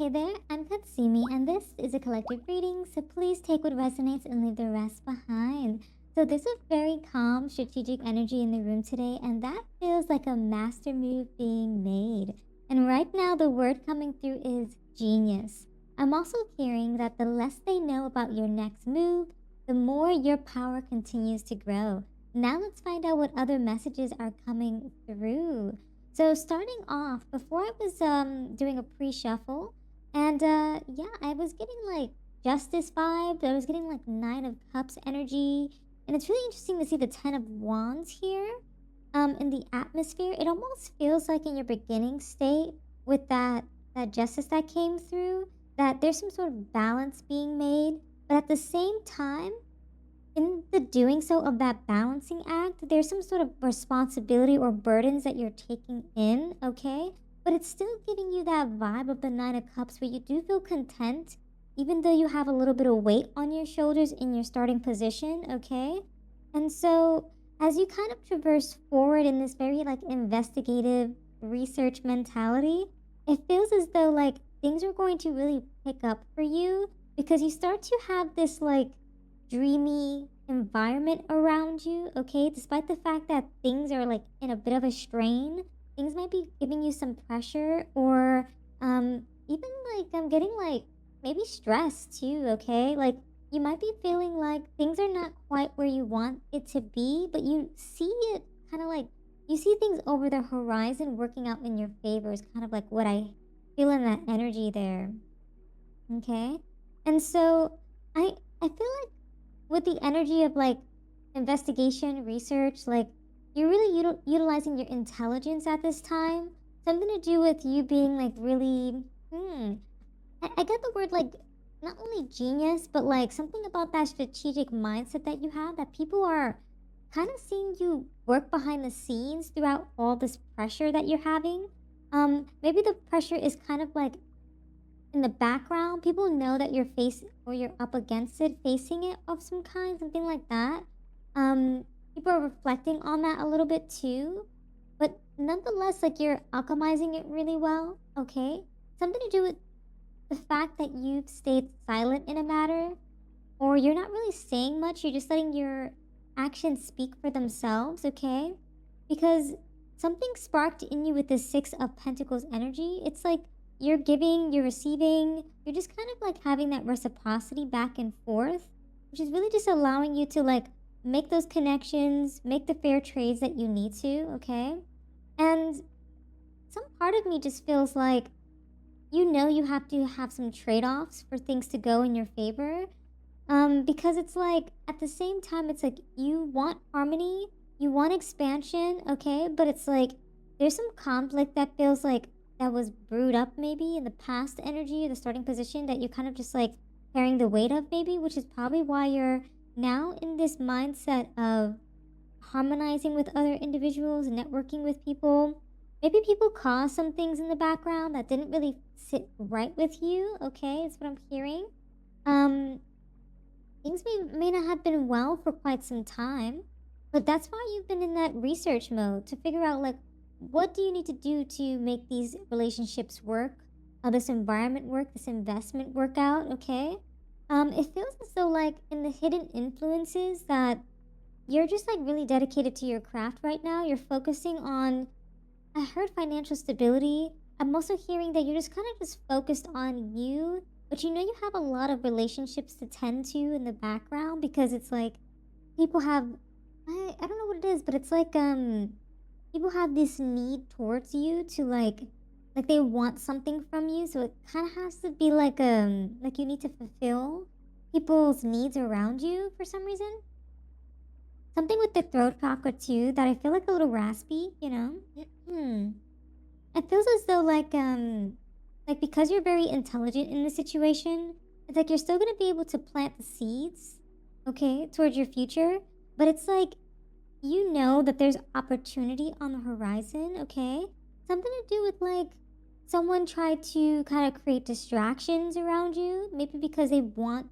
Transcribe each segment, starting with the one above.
Hey there, I'm Katsumi, and this is a collective reading, so please take what resonates and leave the rest behind. So, there's a very calm, strategic energy in the room today, and that feels like a master move being made. And right now, the word coming through is genius. I'm also hearing that the less they know about your next move, the more your power continues to grow. Now, let's find out what other messages are coming through. So, starting off, before I was doing a pre shuffle, and yeah, I was getting like justice vibes. I was getting like Nine of Cups energy. And it's really interesting to see the Ten of Wands here in the atmosphere. It almost feels like in your beginning state with that justice that came through, that there's some sort of balance being made. But at the same time, in the doing so of that balancing act, there's some sort of responsibility or burdens that you're taking in, okay? But it's still giving you that vibe of the Nine of Cups where you do feel content, even though you have a little bit of weight on your shoulders in your starting position, okay? And so, as you kind of traverse forward in this very like investigative research mentality, it feels as though like things are going to really pick up for you because you start to have this like dreamy environment around you, okay? Despite the fact that things are like in a bit of a strain, things might be giving you some pressure or even like I'm getting like maybe stress too, okay? Like you might be feeling like things are not quite where you want it to be, but you see it kind of like you see things over the horizon working out in your favor is kind of like what I feel in that energy there. Okay? And so I feel like with the energy of like investigation, research, like you're really utilizing your intelligence at this time. Something to do with you being like really, I get the word like not only genius, but like something about that strategic mindset that you have that people are kind of seeing you work behind the scenes throughout all this pressure that you're having. Maybe the pressure is kind of like in the background, people know that you're face or you're up against it, facing it of some kind, something like that. People are reflecting on that a little bit too, but nonetheless, like you're alchemizing it really well. Okay, something to do with the fact that you've stayed silent in a matter, or you're not really saying much. You're just letting your actions speak for themselves. Okay, because something sparked in you with the Six of Pentacles energy. It's like you're giving, you're receiving, you're just kind of like having that reciprocity back and forth, which is really just allowing you to like make those connections, make the fair trades that you need to, okay? And some part of me just feels like you have to have some trade-offs for things to go in your favor. Because it's like at the same time it's like you want harmony, you want expansion, okay? But it's like there's some conflict that feels like that was brewed up maybe in the past energy, the starting position that you're kind of just like carrying the weight of maybe, which is probably why you're now in this mindset of harmonizing with other individuals, networking with people. Maybe people caused some things in the background that didn't really sit right with you, okay? That's what I'm hearing. Um, Things may not have been well for quite some time, but that's why you've been in that research mode to figure out like what do you need to do to make these relationships work, this environment work, this investment work out, okay? It feels as though like in the hidden influences that you're just like really dedicated to your craft right now. You're focusing on I heard financial stability. I'm also hearing that you're just kind of just focused on you, but you have a lot of relationships to tend to in the background because it's like people have I don't know what it is, but it's like people have this need towards you to like they want something from you, so it kind of has to be like you need to fulfill people's needs around you for some reason. Something with the throat chakra too that I feel like a little raspy. It feels as though like because you're very intelligent in this situation, it's like you're still gonna be able to plant the seeds, okay, towards your future. But it's like you know that there's opportunity on the horizon, okay? Something to do with like someone tried to kind of create distractions around you, maybe because they want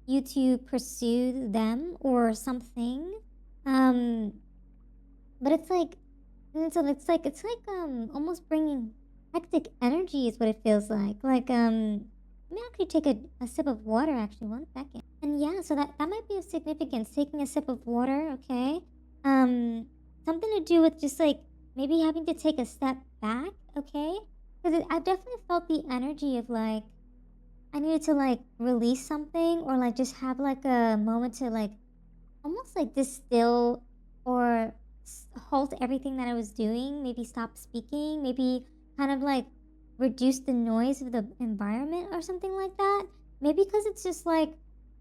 you to pursue them or something. Um, but it's like, and so it's like almost bringing. hectic energy is what it feels like. Let me actually take a sip of water, actually, 1 second. And yeah, so that might be of significance, taking a sip of water, okay? Um, Something to do with just like maybe having to take a step back, okay? Because I've definitely felt the energy of like, I needed to like release something or like just have like a moment to like almost like distill or halt everything that I was doing, maybe stop speaking, maybe kind of like reduce the noise of the environment or something like that. Maybe because it's just like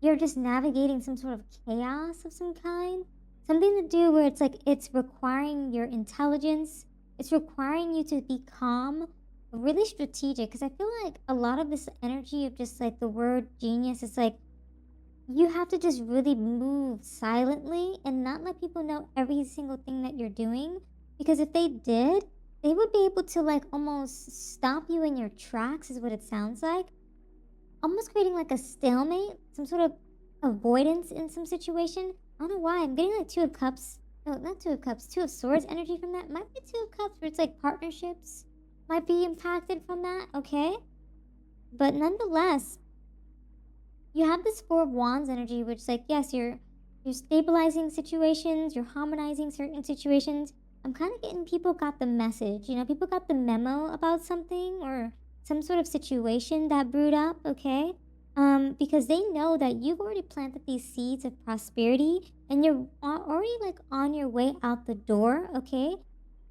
you're just navigating some sort of chaos of some kind. Something to do where it's like it's requiring your intelligence, it's requiring you to be calm, really strategic. Because I feel like a lot of this energy of just like the word genius is like you have to just really move silently and not let people know every single thing that you're doing. Because if they did, they would be able to like almost stop you in your tracks, is what it sounds like. Almost creating like a stalemate, some sort of avoidance in some situation. I don't know why. I'm getting like Two of Cups. No, not Two of Cups, Two of Swords energy from that. Might be Two of Cups where it's like partnerships might be impacted from that, okay? But nonetheless, you have this Four of Wands energy, which is like, yes, you're stabilizing situations, you're harmonizing certain situations. I'm kind of getting people got the message, people got the memo about something or some sort of situation that brewed up, okay? Because they know that you've already planted these seeds of prosperity and you're already like on your way out the door, okay?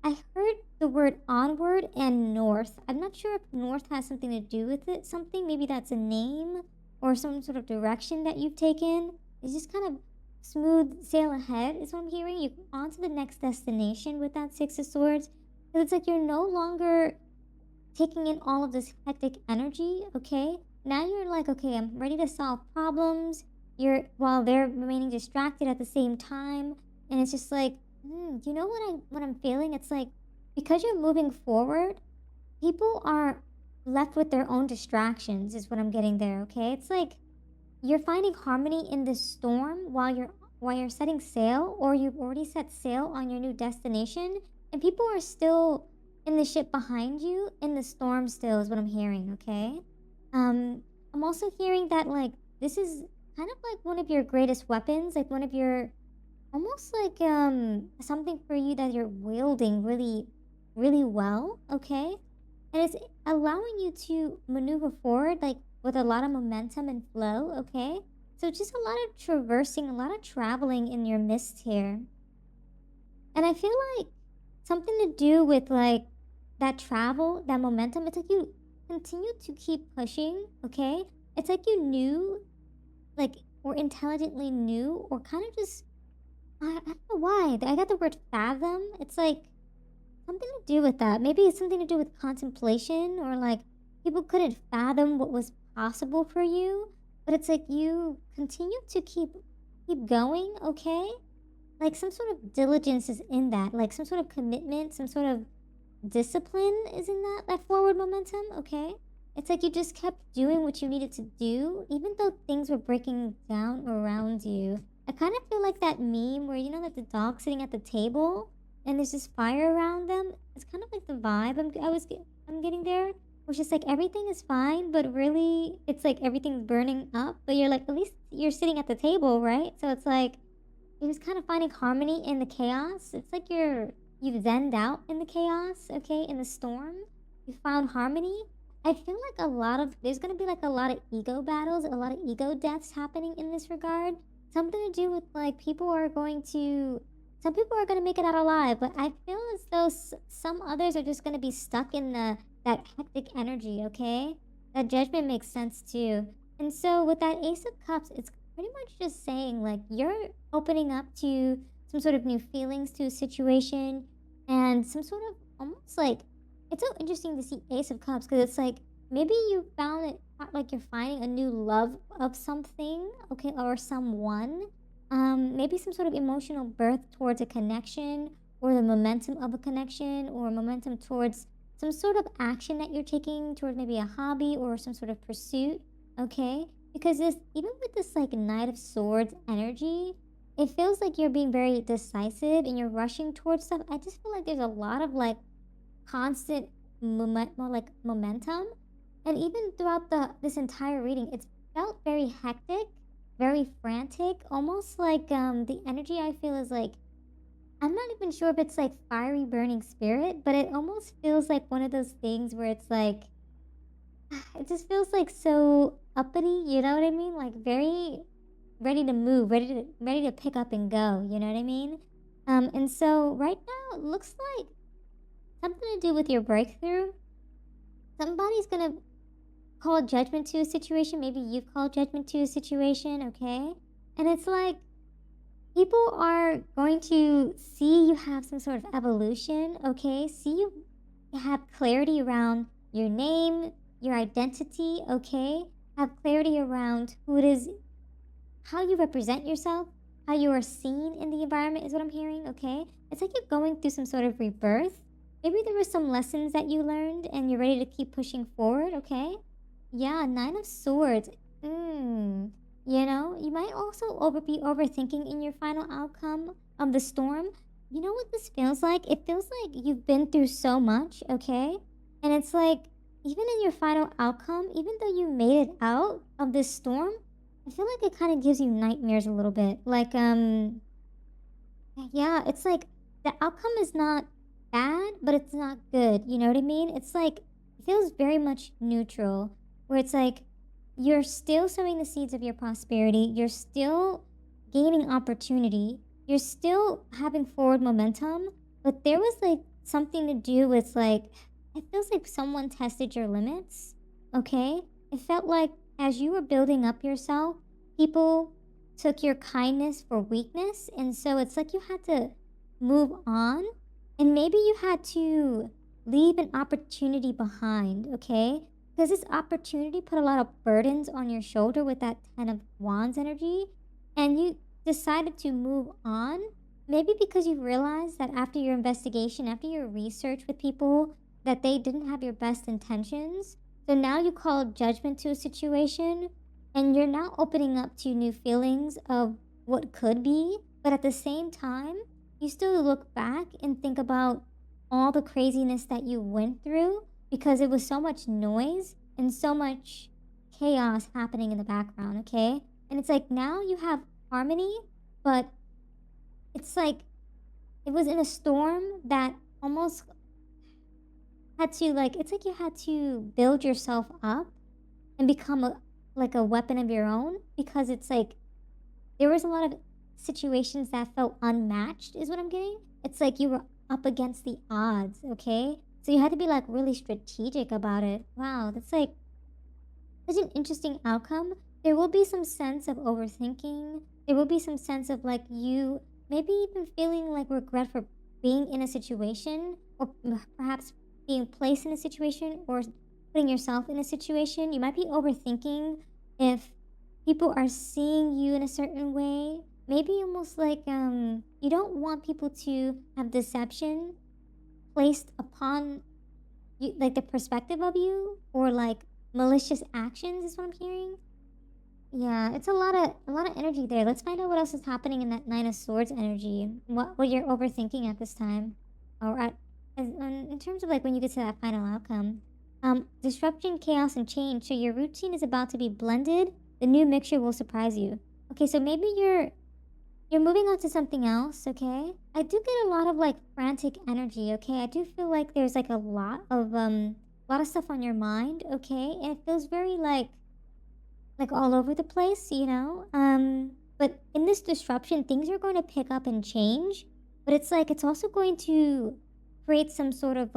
I heard the word onward and north. I'm not sure if north has something to do with it. Something, maybe that's a name or some sort of direction that you've taken. It's just kind of smooth sail ahead, is what I'm hearing. You on to the next destination with that Six of Swords. 'Cause it's like you're no longer taking in all of this hectic energy, okay? Now you're like, okay, I'm ready to solve problems. You're while they're remaining distracted at the same time. And it's just like, you know what I'm feeling? It's like because you're moving forward, people are left with their own distractions, is what I'm getting there, okay? It's like you're finding harmony in this storm while you're setting sail, or you've already set sail on your new destination, and people are still in the ship behind you in the storm still, is what I'm hearing, okay? I'm also hearing that like this is kind of like one of your greatest weapons, like one of your almost like something for you that you're wielding really really well, okay? And it's allowing you to maneuver forward like with a lot of momentum and flow, okay? So just a lot of traversing, a lot of traveling in your midst here. And I feel like something to do with like that travel, that momentum, it's like you continue to keep pushing, okay? It's like you knew, like, or intelligently knew, or kind of just, I don't know why. I got the word fathom. It's like something to do with that. Maybe it's something to do with contemplation, or like people couldn't fathom what was possible for you. But it's like you continue to keep going, okay? Like some sort of diligence is in that, like some sort of commitment, some sort of discipline is in that forward momentum, okay? It's like you just kept doing what you needed to do, even though things were breaking down around you. I kind of feel like that meme where you know that the dog sitting at the table and there's just fire around them. It's kind of like the vibe I'm getting there, which is like everything is fine, but really it's like everything's burning up. But you're like at least you're sitting at the table, right? So it's like you're just kind of finding harmony in the chaos. It's like you've zenned out in the chaos, okay, in the storm. You found harmony. I feel like there's gonna be like a lot of ego battles, a lot of ego deaths happening in this regard. Something to do with like some people are gonna make it out alive, but I feel as though some others are just gonna be stuck in that hectic energy. Okay, that judgment makes sense too. And so with that Ace of Cups, it's pretty much just saying like you're opening up to some sort of new feelings to a situation and some sort of almost like it's so interesting to see Ace of Cups because it's like maybe you found it like you're finding a new love of something, okay, or someone. Maybe some sort of emotional birth towards a connection or the momentum of a connection or momentum towards some sort of action that you're taking towards maybe a hobby or some sort of pursuit, okay? Because this even with this like Knight of Swords energy, it feels like you're being very decisive and you're rushing towards stuff. I just feel like there's a lot of like constant more like momentum. And even throughout this entire reading, it's felt very hectic, very frantic, almost like the energy I feel is like, I'm not even sure if it's like fiery burning spirit, but it almost feels like one of those things where it's like it just feels like so uppity, you know what I mean? Like very ready to move, ready to pick up and go, you know what I mean? And so right now it looks like something to do with your breakthrough. Somebody's gonna call judgment to a situation. Maybe you've called judgment to a situation, okay? And it's like people are going to see you have some sort of evolution, okay? See you have clarity around your name, your identity, okay? Have clarity around who it is, how you represent yourself, how you are seen in the environment is what I'm hearing, okay? It's like you're going through some sort of rebirth. Maybe there were some lessons that you learned and you're ready to keep pushing forward, okay? Yeah, Nine of Swords. You know, you might also be overthinking in your final outcome of the storm. You know what this feels like? It feels like you've been through so much, okay? And it's like, even in your final outcome, even though you made it out of this storm, I feel like it kind of gives you nightmares a little bit. Like, yeah, it's like the outcome is not bad, but it's not good. You know what I mean? It's like, it feels very much neutral, where it's like you're still sowing the seeds of your prosperity, you're still gaining opportunity, you're still having forward momentum, but there was like something to do with like, it feels like someone tested your limits, okay? It felt like as you were building up yourself, people took your kindness for weakness. And so it's like you had to move on. And maybe you had to leave an opportunity behind, okay? Because this opportunity put a lot of burdens on your shoulder with that 10 of Wands energy. And you decided to move on. Maybe because you realized that after your investigation, after your research with people, that they didn't have your best intentions. So now you call judgment to a situation and you're now opening up to new feelings of what could be. But at the same time, you still look back and think about all the craziness that you went through because it was so much noise and so much chaos happening in the background, okay? And it's like now you have harmony, but it's like it was in a storm that almost had to like it's like you had to build yourself up and become a weapon of your own because it's like there was a lot of situations that felt unmatched is what I'm getting. It's like you were up against the odds, okay? So you had to be like really strategic about it. Wow, that's like such an interesting outcome. There will be some sense of overthinking. There will be some sense of like you maybe even feeling like regret for being in a situation or perhaps being placed in a situation or putting yourself in a situation. You might be overthinking if people are seeing you in a certain way. Maybe almost like you don't want people to have deception placed upon you, like the perspective of you or like malicious actions is what I'm hearing. Yeah, it's a lot of energy there. Let's find out what else is happening in that Nine of Swords energy. What you're overthinking at this time, or in terms of like when you get to that final outcome. Disruption, chaos, and change. So your routine is about to be blended. The new mixture will surprise you. Okay, so maybe you're moving on to something else. Okay, I do get a lot of like frantic energy. Okay, I do feel like there's like a lot of stuff on your mind. Okay, and it feels very like all over the place, you know? But in this disruption, things are going to pick up and change, but it's like it's also going to create some sort of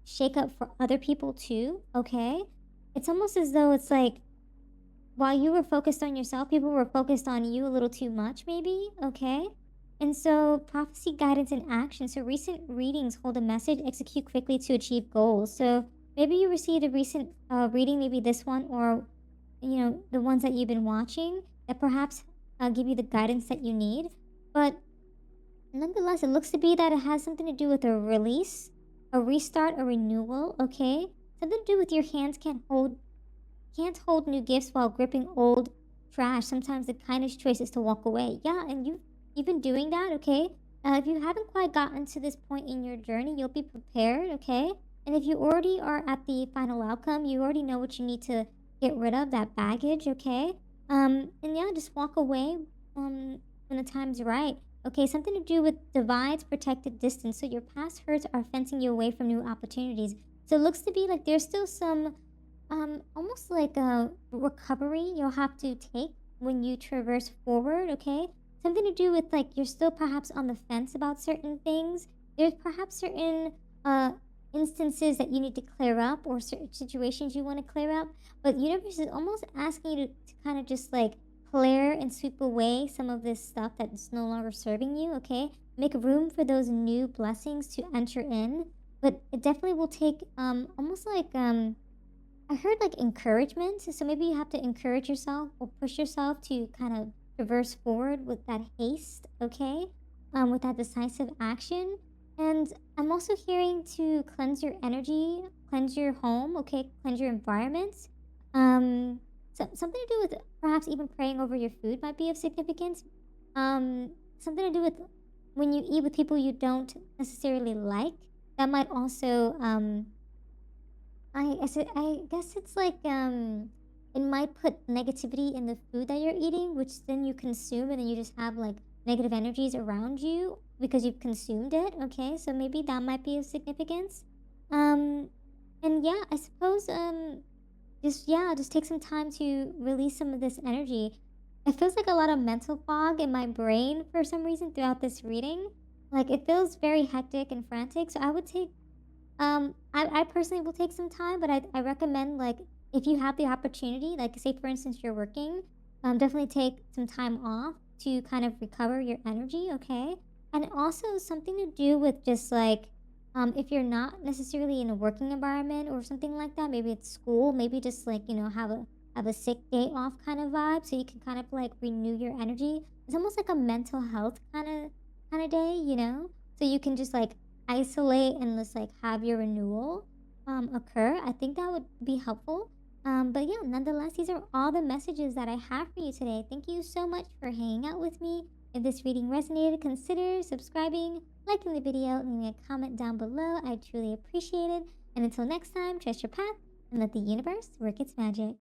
shake up for other people too, okay? It's almost as though it's like while you were focused on yourself, people were focused on you a little too much, maybe, okay? And so, prophecy, guidance, and action. So, recent readings hold a message, execute quickly to achieve goals. So, maybe you received a recent reading, maybe this one, or the ones that you've been watching that perhaps give you the guidance that you need. But nonetheless, it looks to be that it has something to do with a release, a restart, a renewal, okay? Something to do with your hands can't hold new gifts while gripping old trash. Sometimes the kindest choice is to walk away. Yeah, and you've been doing that, okay? If you haven't quite gotten to this point in your journey, you'll be prepared, okay? And if you already are at the final outcome, you already know what you need to get rid of, that baggage, okay? And yeah, just walk away when the time's right. Okay, something to do with divides, protected distance. So your past hurts are fencing you away from new opportunities. So it looks to be like there's still some almost like a recovery you'll have to take when you traverse forward, okay? Something to do with like you're still perhaps on the fence about certain things. There's perhaps certain uh instances that you need to clear up or certain situations you want to clear up, but universe is almost asking you to kind of just like clear and sweep away some of this stuff that's no longer serving you, okay? Make room for those new blessings to enter in. But it definitely will take almost like I heard like encouragement. So maybe you have to encourage yourself or push yourself to kind of traverse forward with that haste, okay? With that decisive action. And I'm also hearing to cleanse your energy, cleanse your home, okay? Cleanse your environment. Something to do with perhaps even praying over your food might be of significance. Something to do with when you eat with people you don't necessarily like. That might also I guess it's like it might put negativity in the food that you're eating, which then you consume and then you just have like negative energies around you because you've consumed it. Okay, so maybe that might be of significance. Um, and yeah, I suppose just take some time to release some of this energy. It feels like a lot of mental fog in my brain for some reason throughout this reading. Like it feels very hectic and frantic. So I would take I personally will take some time, but I recommend like if you have the opportunity, like say for instance you're working, definitely take some time off to kind of recover your energy, okay? And also something to do with just like if you're not necessarily in a working environment or something like that, maybe it's school, maybe just like, have a sick day off kind of vibe so you can kind of like renew your energy. It's almost like a mental health kind of day, you know? So you can just like isolate and just like have your renewal occur. I think that would be helpful. But yeah, nonetheless, these are all the messages that I have for you today. Thank you so much for hanging out with me. If this reading resonated, consider subscribing, liking the video, and leaving a comment down below. I truly appreciate it. And until next time, trust your path and let the universe work its magic.